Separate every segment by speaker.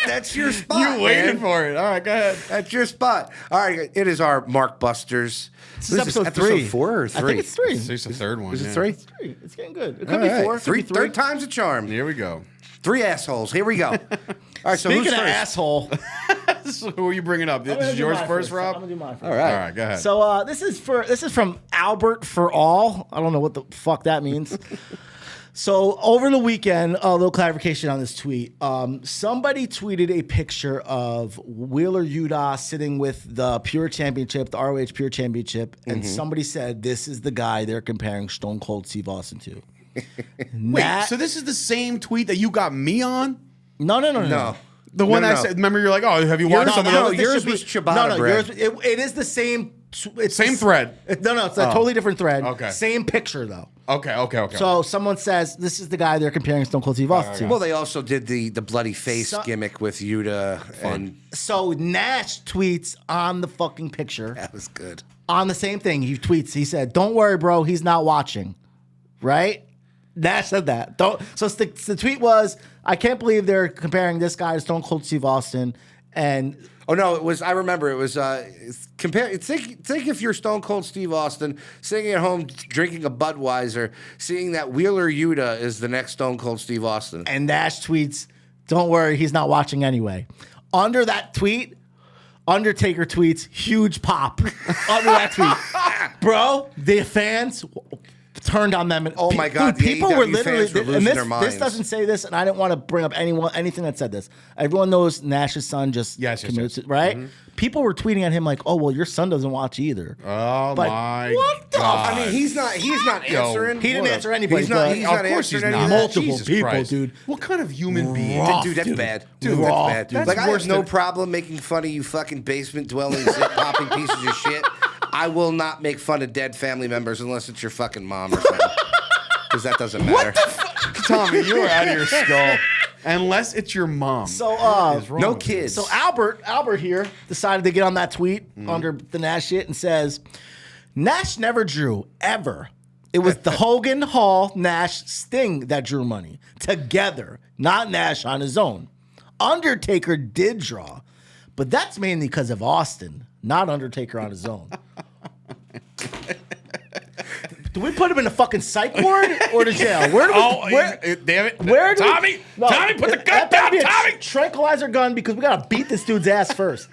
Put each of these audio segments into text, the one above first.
Speaker 1: That's your spot.
Speaker 2: You waited for it. All right, go ahead.
Speaker 1: That's your spot. All right, it is our M.A.R.K Busters.
Speaker 3: This is episode 3.
Speaker 1: 4 or 3?
Speaker 3: I think it's 3.
Speaker 2: It's the third one.
Speaker 1: Is it 3?
Speaker 3: It's 3. It's getting good. It could be 4.
Speaker 1: Three. Third time's a charm.
Speaker 2: Here we go.
Speaker 1: 3 assholes. Here we go. All right, so
Speaker 3: Speaking
Speaker 1: who's
Speaker 3: of
Speaker 1: first?
Speaker 3: asshole,
Speaker 2: So who are you bringing up? This is yours first, Rob?
Speaker 3: I'm gonna do mine first.
Speaker 1: All right.
Speaker 2: All right, go ahead.
Speaker 3: So this is from Albert for all. I don't know what the fuck that means. So over the weekend, a little clarification on this tweet. Somebody tweeted a picture of Wheeler Yuta sitting with the Pure Championship, the ROH Pure Championship, and somebody said this is the guy they're comparing Stone Cold Steve Austin to.
Speaker 2: Wait, so this is the same tweet that you got me on?
Speaker 3: No.
Speaker 2: The one
Speaker 1: No,
Speaker 2: I
Speaker 1: no.
Speaker 2: said, remember you're like, oh, have you watched something else?
Speaker 1: yours was ciabatta bread.
Speaker 3: It is the same. It's
Speaker 2: Same thread.
Speaker 3: No, it's a totally different thread.
Speaker 2: Okay.
Speaker 3: Same picture though.
Speaker 2: Okay.
Speaker 3: So someone says this is the guy they're comparing Stone Cold Steve Austin to.
Speaker 1: Well, they also did the bloody face gimmick with Yuta. And
Speaker 3: So Nash tweets on the fucking picture
Speaker 1: that was good.
Speaker 3: on the same thing. He tweets. He said, "Don't worry, bro. He's not watching." Right? Nash said that. Don't. So the tweet was, "I can't believe they're comparing this guy to Stone Cold Steve Austin." And
Speaker 1: Oh no, it was. I remember it was. Compare. Think if you're Stone Cold Steve Austin sitting at home drinking a Budweiser, seeing that Wheeler Yuta is the next Stone Cold Steve Austin.
Speaker 3: And Nash tweets, "Don't worry, he's not watching anyway." Under that tweet, Undertaker tweets, "Huge pop." Under that tweet, bro, the fans turned on them. And
Speaker 1: Oh my God,
Speaker 3: dude,
Speaker 1: the
Speaker 3: people were
Speaker 1: AEW
Speaker 3: literally.
Speaker 1: fans were losing
Speaker 3: And this,
Speaker 1: their minds.
Speaker 3: this doesn't say this, and I didn't want to bring up anything that said this. Everyone knows Nash's son just
Speaker 2: Yes,
Speaker 3: commutes it, right? People were tweeting at him like, "Oh well, your son doesn't watch either."
Speaker 2: Oh
Speaker 3: But
Speaker 2: my
Speaker 3: what the-
Speaker 2: God.
Speaker 1: I mean, he's not answering.
Speaker 3: He didn't answer anybody.
Speaker 1: He's not.
Speaker 3: but-
Speaker 1: He's
Speaker 2: Of
Speaker 1: not
Speaker 2: course he's
Speaker 1: answering
Speaker 2: not.
Speaker 1: any of that.
Speaker 3: Multiple
Speaker 2: Jesus
Speaker 3: people,
Speaker 2: Christ.
Speaker 3: dude.
Speaker 2: What kind of human being?
Speaker 3: Rough.
Speaker 1: Dude, that's
Speaker 3: Dude.
Speaker 1: bad.
Speaker 3: Dude,
Speaker 1: Dude, that's
Speaker 3: raw.
Speaker 1: bad.
Speaker 2: That's
Speaker 1: Like, I
Speaker 2: worse
Speaker 1: have no
Speaker 2: than-
Speaker 1: problem making fun of you fucking basement dwelling, zip popping pieces of shit. I will not make fun of dead family members unless it's your fucking mom or something. Because that doesn't matter.
Speaker 2: Tommy, you are out of your skull. Unless it's your mom.
Speaker 3: So,
Speaker 2: What is wrong
Speaker 1: no
Speaker 2: with you?
Speaker 1: kids.
Speaker 3: So Albert here decided to get on that tweet under the Nash shit and says, Nash never drew, ever. It was the Hogan, Hall, Nash, Sting that drew money. Together, not Nash on his own. Undertaker did draw, but that's mainly because of Austin, not Undertaker on his own. Do we put him in the fucking psych ward or the jail? Where do we,
Speaker 2: damn it.
Speaker 3: where do
Speaker 2: Tommy, Tommy, put the gun
Speaker 3: that better
Speaker 2: down,
Speaker 3: be a
Speaker 2: Tommy.
Speaker 3: tranquilizer gun because we gotta beat this dude's ass first.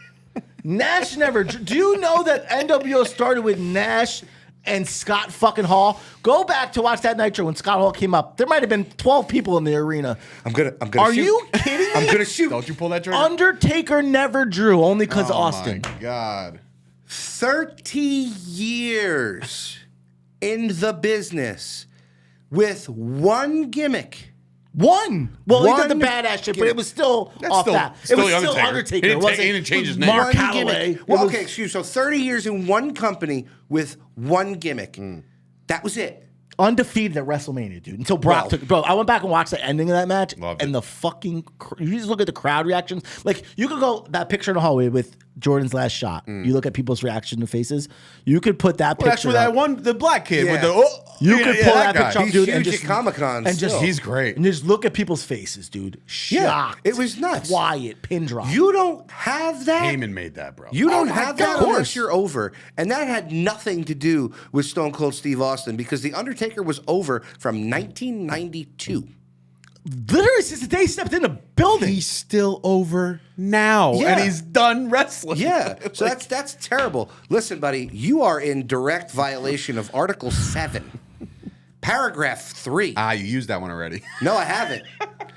Speaker 3: Nash never. Do you know that NWO started with Nash and Scott fucking Hall? Go back to watch that Nitro when Scott Hall came up. There might have been 12 people in the arena.
Speaker 1: I'm gonna
Speaker 3: Are
Speaker 1: shoot.
Speaker 3: you kidding me?
Speaker 1: I'm gonna shoot.
Speaker 2: Don't you pull that trigger?
Speaker 3: Undertaker never drew only because of
Speaker 2: Oh
Speaker 3: Austin.
Speaker 2: my God.
Speaker 1: 30 years in the business with one gimmick.
Speaker 3: One. Well, he did the
Speaker 1: One
Speaker 3: badass shit, but it was still
Speaker 2: That's
Speaker 3: off
Speaker 2: still-
Speaker 3: that.
Speaker 2: still
Speaker 3: It was
Speaker 2: the
Speaker 3: still
Speaker 2: Undertaker.
Speaker 3: Undertaker.
Speaker 2: He
Speaker 3: It wasn't
Speaker 2: didn't change his name.
Speaker 3: Mark
Speaker 1: One
Speaker 3: Calloway.
Speaker 1: gimmick.
Speaker 3: It
Speaker 1: Well,
Speaker 3: was-
Speaker 1: okay, excuse me. So 30 years in one company with one gimmick. That was it.
Speaker 3: Undefeated at WrestleMania, dude. Until Brock took. Bro, I went back and watched the ending of that match,
Speaker 2: Loved
Speaker 3: and
Speaker 2: it.
Speaker 3: the fucking. You just look at the crowd reactions. Like you could go that picture in the hallway with Jordan's last shot. You look at people's reaction to faces. You could put that
Speaker 2: Well, that's
Speaker 3: picture.
Speaker 2: where that
Speaker 3: up.
Speaker 2: one, the black kid with
Speaker 1: Yeah.
Speaker 2: the.
Speaker 3: You could pull that
Speaker 2: guy.
Speaker 3: picture up,
Speaker 1: He's
Speaker 3: dude,
Speaker 1: huge
Speaker 3: and just
Speaker 1: at Comic-Con
Speaker 3: and just
Speaker 1: still.
Speaker 2: He's great.
Speaker 3: and just look at people's faces, dude.
Speaker 1: Yeah,
Speaker 3: Shocked.
Speaker 1: it was nuts.
Speaker 3: Quiet, pin drop.
Speaker 1: You don't have that.
Speaker 2: Heyman made that, bro.
Speaker 1: You don't
Speaker 3: my
Speaker 1: have
Speaker 3: God.
Speaker 1: that unless you're over. And that had nothing to do with Stone Cold Steve Austin because The Undertaker was over from 1992.
Speaker 3: Literally since the day he stepped in the building.
Speaker 2: He's still over now,
Speaker 1: Yeah.
Speaker 2: and he's done wrestling.
Speaker 1: Yeah, so that's terrible. Listen, buddy, you are in direct violation of Article 7, Paragraph 3.
Speaker 2: You used that one already.
Speaker 1: No, I haven't.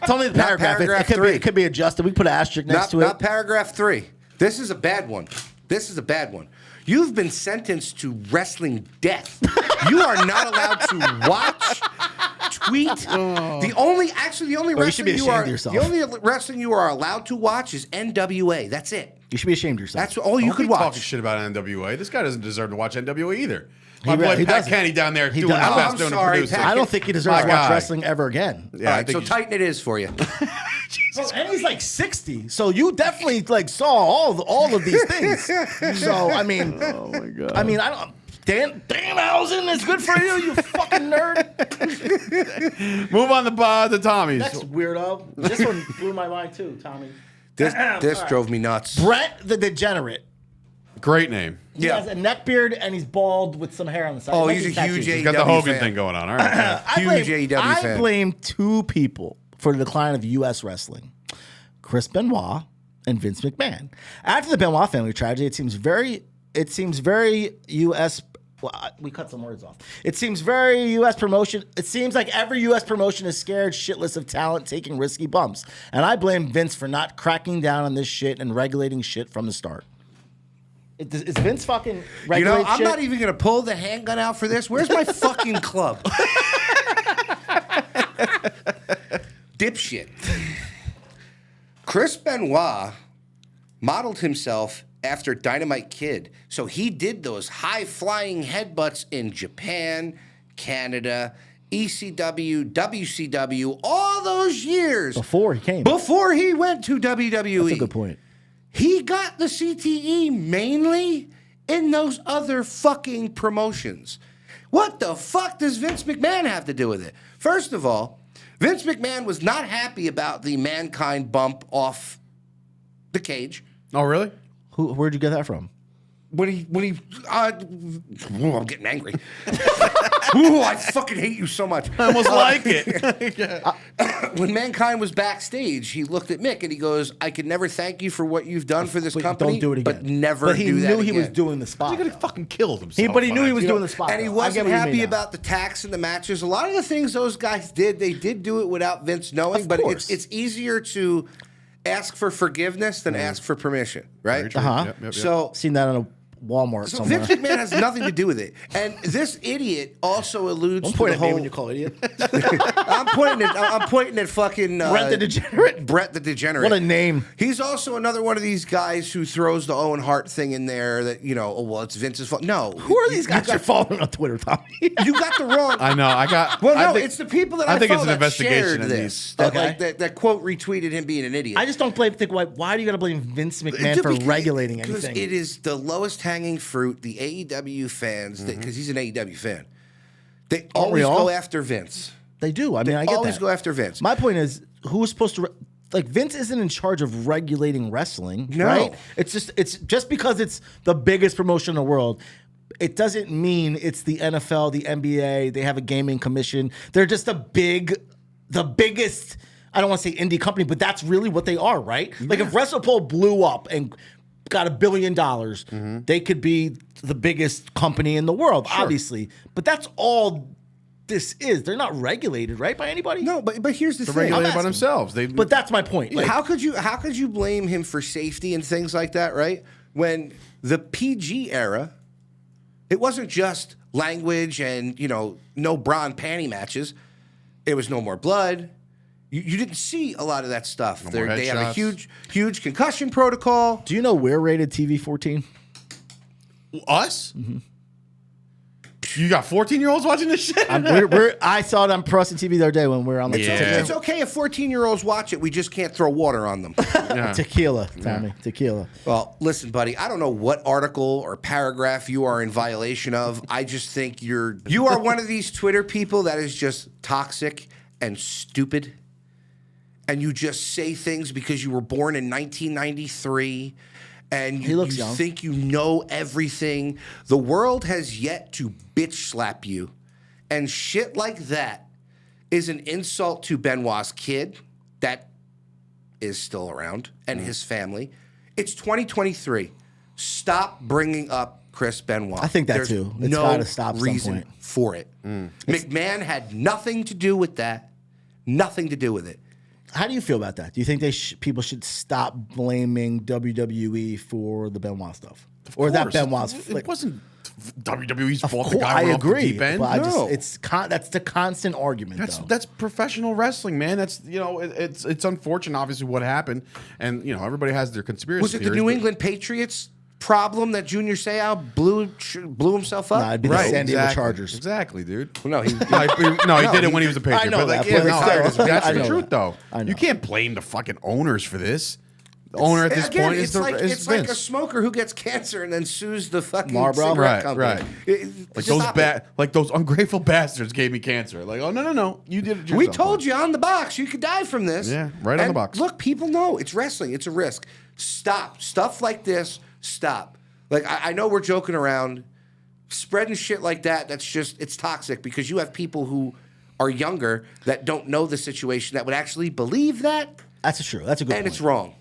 Speaker 3: It's only the
Speaker 1: Not
Speaker 3: paragraph.
Speaker 1: paragraph
Speaker 3: it,
Speaker 1: three.
Speaker 3: it could be adjusted. We put an asterisk next
Speaker 1: Not,
Speaker 3: to it.
Speaker 1: not Paragraph 3. This is a bad one. This is a bad one. You've been sentenced to wrestling death. You are not allowed to watch, tweet. The only
Speaker 3: you should be
Speaker 1: wrestling you
Speaker 3: ashamed
Speaker 1: are
Speaker 3: of yourself.
Speaker 1: the only wrestling you are allowed to watch is NWA. That's it.
Speaker 3: You should be ashamed of yourself.
Speaker 1: That's all you
Speaker 2: Don't
Speaker 1: could
Speaker 2: be
Speaker 1: watch.
Speaker 2: talking shit about NWA. This guy doesn't deserve to watch NWA either. My
Speaker 3: He
Speaker 2: boy
Speaker 3: he
Speaker 2: Pat
Speaker 3: doesn't.
Speaker 2: Kenny down there
Speaker 3: He
Speaker 2: doing his
Speaker 3: does.
Speaker 2: best
Speaker 1: I'm
Speaker 2: doing the
Speaker 1: sorry,
Speaker 2: producing.
Speaker 1: Pat.
Speaker 3: I don't think he deserves to
Speaker 2: My
Speaker 3: watch
Speaker 2: guy.
Speaker 3: wrestling ever again.
Speaker 2: Yeah,
Speaker 1: All
Speaker 2: I
Speaker 1: right,
Speaker 2: think
Speaker 1: so
Speaker 2: you
Speaker 1: tighten it is for you.
Speaker 3: Bro, and he's like 60, so you definitely like saw all of these things. So I mean, oh my god, I mean, I don't. Dan Danhausen is good for you, you fucking nerd.
Speaker 2: Move on the Tommy's.
Speaker 3: Next weirdo. This one blew my mind too, Tommy.
Speaker 1: This drove me nuts.
Speaker 3: Brett the Degenerate.
Speaker 2: Great name.
Speaker 3: He has a neck beard and he's bald with some hair on the side.
Speaker 1: Oh,
Speaker 3: Like
Speaker 1: he's a
Speaker 3: tattoos.
Speaker 1: huge
Speaker 2: He's got the
Speaker 1: AEW
Speaker 2: Hogan
Speaker 1: fan.
Speaker 2: thing going on. All right.
Speaker 1: Huge AEW fan.
Speaker 3: I blame two people for the decline of U.S. wrestling: Chris Benoit and Vince McMahon. After the Benoit family tragedy, it seems very U.S. Well, we cut some words off. It seems very U.S. promotion. It seems like every U.S. promotion is scared shitless of talent taking risky bumps, and I blame Vince for not cracking down on this shit and regulating shit from the start. Is Vince fucking regulating
Speaker 1: I'm
Speaker 3: shit?
Speaker 1: not even going to pull the handgun out for this. Where's my fucking club? Dipshit. Chris Benoit modeled himself after Dynamite Kid. So he did those high-flying headbutts in Japan, Canada, ECW, WCW, all those years.
Speaker 3: Before he came.
Speaker 1: Before he went to WWE.
Speaker 3: That's a good point.
Speaker 1: He got the CTE mainly in those other fucking promotions. What the fuck does Vince McMahon have to do with it? First of all, Vince McMahon was not happy about the Mankind bump off the cage.
Speaker 2: Oh, really?
Speaker 3: Where'd you get that from?
Speaker 1: I'm getting angry. Ooh, I fucking hate you so much.
Speaker 2: I almost like it.
Speaker 1: When Mankind was backstage, he looked at Mick and he goes, "I could never thank you for what you've done for this company,
Speaker 3: Don't do it again.
Speaker 1: but never
Speaker 3: But he
Speaker 1: do that
Speaker 3: knew he
Speaker 1: again."
Speaker 3: was doing the spot.
Speaker 2: He could have fucking killed himself.
Speaker 3: But he knew he was
Speaker 1: You know,
Speaker 3: doing the spot.
Speaker 1: and he
Speaker 3: though. I
Speaker 1: wasn't
Speaker 3: get what you
Speaker 1: happy
Speaker 3: mean now.
Speaker 1: about the tax and the matches. A lot of the things those guys did, they did do it without Vince knowing.
Speaker 3: Of
Speaker 1: But
Speaker 3: course.
Speaker 1: it's easier to ask for forgiveness than ask for permission, right?
Speaker 2: Very true.
Speaker 3: Uh-huh.
Speaker 2: Yep.
Speaker 1: So
Speaker 3: Seen that on a Walmart
Speaker 1: so
Speaker 3: somewhere.
Speaker 1: Vince McMahon has nothing to do with it. And this idiot also alludes
Speaker 3: Don't
Speaker 1: to
Speaker 3: point
Speaker 1: the
Speaker 3: at me
Speaker 1: whole...
Speaker 3: when you call idiot.
Speaker 1: I'm pointing at fucking...
Speaker 3: Brett the Degenerate.
Speaker 1: Brett the Degenerate.
Speaker 3: What a name.
Speaker 1: He's also another one of these guys who throws the Owen Hart thing in there that, oh, well, it's Vince's fault. No.
Speaker 3: Who are these guys you're following on Twitter, Tommy?
Speaker 1: You got the wrong...
Speaker 2: I know. I got.
Speaker 1: Well,
Speaker 2: I
Speaker 1: no,
Speaker 2: think-
Speaker 1: it's the people that
Speaker 2: I
Speaker 1: I
Speaker 2: think it's
Speaker 1: follow
Speaker 2: an
Speaker 1: that
Speaker 2: investigation
Speaker 1: shared
Speaker 2: in
Speaker 1: this.
Speaker 2: these.
Speaker 1: That,
Speaker 3: Okay.
Speaker 1: that quote retweeted him being an idiot.
Speaker 3: I just don't think why do you got to blame Vince McMahon for regulating
Speaker 1: Because
Speaker 3: anything?
Speaker 1: it is the lowest hanging fruit. The AEW fans, because he's an AEW fan, they
Speaker 3: Aren't we
Speaker 1: always
Speaker 3: all?
Speaker 1: go after Vince.
Speaker 3: They do. I mean, I get
Speaker 1: always
Speaker 3: that.
Speaker 1: go after Vince.
Speaker 3: My point is, who's supposed to Vince isn't in charge of regulating wrestling,
Speaker 1: No.
Speaker 3: right? It's just because it's the biggest promotion in the world. It doesn't mean it's the NFL, the NBA. They have a gaming commission. They're just the biggest. I don't want to say indie company, but that's really what they are, right? Like if WrestlePole blew up and got $1 billion, they could be the biggest company in the world, obviously. But that's all this is. They're not regulated, right, by anybody?
Speaker 1: No, but here's the
Speaker 2: They're
Speaker 1: thing.
Speaker 2: regulated by
Speaker 3: asking.
Speaker 2: themselves.
Speaker 3: But that's my point. Like,
Speaker 1: how could you blame him for safety and things like that, right? When the PG era, it wasn't just language and no bra and panty matches. It was no more blood. You didn't see a lot of that stuff.
Speaker 2: No more
Speaker 1: They have a
Speaker 2: headshots.
Speaker 1: huge concussion protocol.
Speaker 3: do you know we're rated TV 14?
Speaker 2: Us? You got 14-year-olds watching this shit?
Speaker 3: I saw it on Pro Wrestling TV the other day when we were on the
Speaker 2: Yeah.
Speaker 1: It's okay if 14-year-olds watch it. We just can't throw water on them.
Speaker 2: Yeah.
Speaker 3: tequila, Tommy. Tequila.
Speaker 1: Well, listen, buddy, I don't know what article or paragraph you are in violation of. I just think you are one of these Twitter people that is just toxic and stupid. And you just say things because you were born in 1993 and
Speaker 3: He looks young.
Speaker 1: think you know everything. The world has yet to bitch slap you. And shit like that is an insult to Benoit's kid that is still around and his family. It's 2023. Stop bringing up Chris Benoit.
Speaker 3: I think that
Speaker 1: There's
Speaker 3: too. It's
Speaker 1: no
Speaker 3: gotta stop at some
Speaker 1: reason
Speaker 3: point.
Speaker 1: for it. McMahon had nothing to do with that. Nothing to do with it.
Speaker 3: How do you feel about that? Do you think people should stop blaming WWE for the Benoit stuff? Or that
Speaker 2: course.
Speaker 3: Benoit's
Speaker 2: It wasn't WWE's fault. The
Speaker 3: course,
Speaker 2: guy
Speaker 3: I
Speaker 2: went off the
Speaker 3: agree.
Speaker 2: deep end.
Speaker 3: But
Speaker 1: No.
Speaker 3: that's the constant argument, though.
Speaker 2: That's professional wrestling, man. That's it's unfortunate, obviously, what happened, and everybody has their conspiracy.
Speaker 1: Was it the
Speaker 2: theories,
Speaker 1: New
Speaker 2: but-
Speaker 1: England Patriots problem that Junior Seau blew himself up?
Speaker 3: Nah, it'd be the San Diego
Speaker 2: exactly.
Speaker 3: Chargers.
Speaker 2: Exactly, dude.
Speaker 1: Well, no, he
Speaker 2: No, he did it when he was a Patriot.
Speaker 3: I know
Speaker 2: but
Speaker 3: that,
Speaker 2: yeah,
Speaker 3: but
Speaker 2: no,
Speaker 3: still,
Speaker 2: that's
Speaker 3: I
Speaker 2: the
Speaker 3: know
Speaker 2: truth,
Speaker 3: that.
Speaker 2: though.
Speaker 3: I know.
Speaker 2: You can't blame the fucking owners for this. The owner at this
Speaker 1: Again,
Speaker 2: point
Speaker 1: it's
Speaker 2: is
Speaker 1: like
Speaker 2: is
Speaker 1: it's like a
Speaker 2: Vince.
Speaker 1: smoker who gets cancer and then sues the fucking
Speaker 3: Marlboro?
Speaker 1: cigarette
Speaker 2: Right,
Speaker 1: company.
Speaker 2: right. Like those like those ungrateful bastards gave me cancer. Like, oh no, you did it yourself.
Speaker 1: We told you on the box you could die from this.
Speaker 2: Yeah, right on the box.
Speaker 1: Look, people know it's wrestling. It's a risk. Stop. Stuff like this, stop. Like, I know we're joking around. Spreading shit like that, it's toxic because you have people who are younger that don't know the situation that would actually believe that.
Speaker 3: That's true. That's a good
Speaker 1: And
Speaker 3: point.
Speaker 1: it's wrong.